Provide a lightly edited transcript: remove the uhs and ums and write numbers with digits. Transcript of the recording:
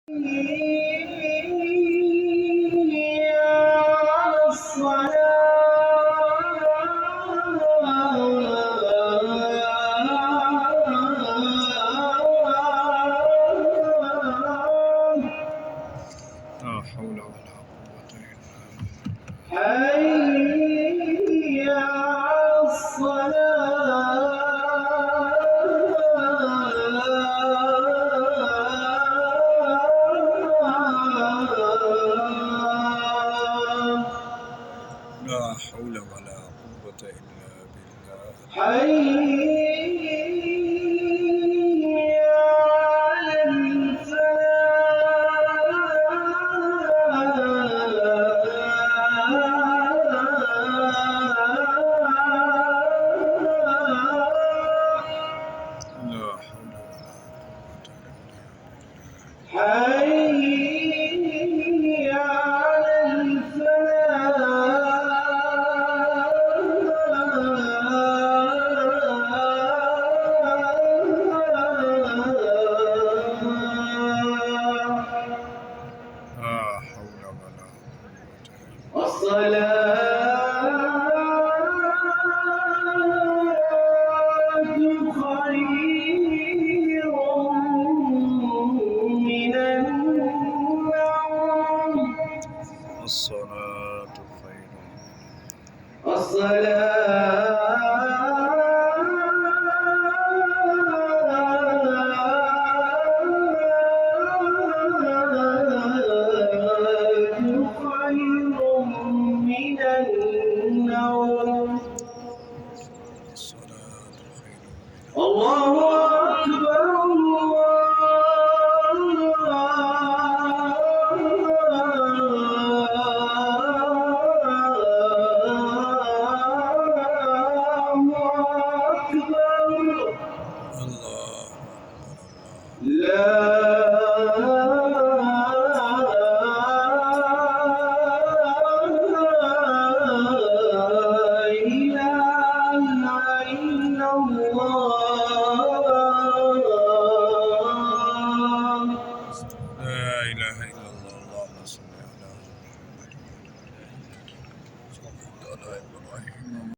حول ولا قوة إلا حي على الصلاة. لا حول ولا قوة إلا بالله. حي على لا حول ولا قوة إلا بالله. حي على لا حول ولا قوة إلا الصلاة خير من النوم. الصلاة خير من الصلاة خير من الله أكبر الله أكبر. الله أكبر لا إله إلا الله. لا إله إلا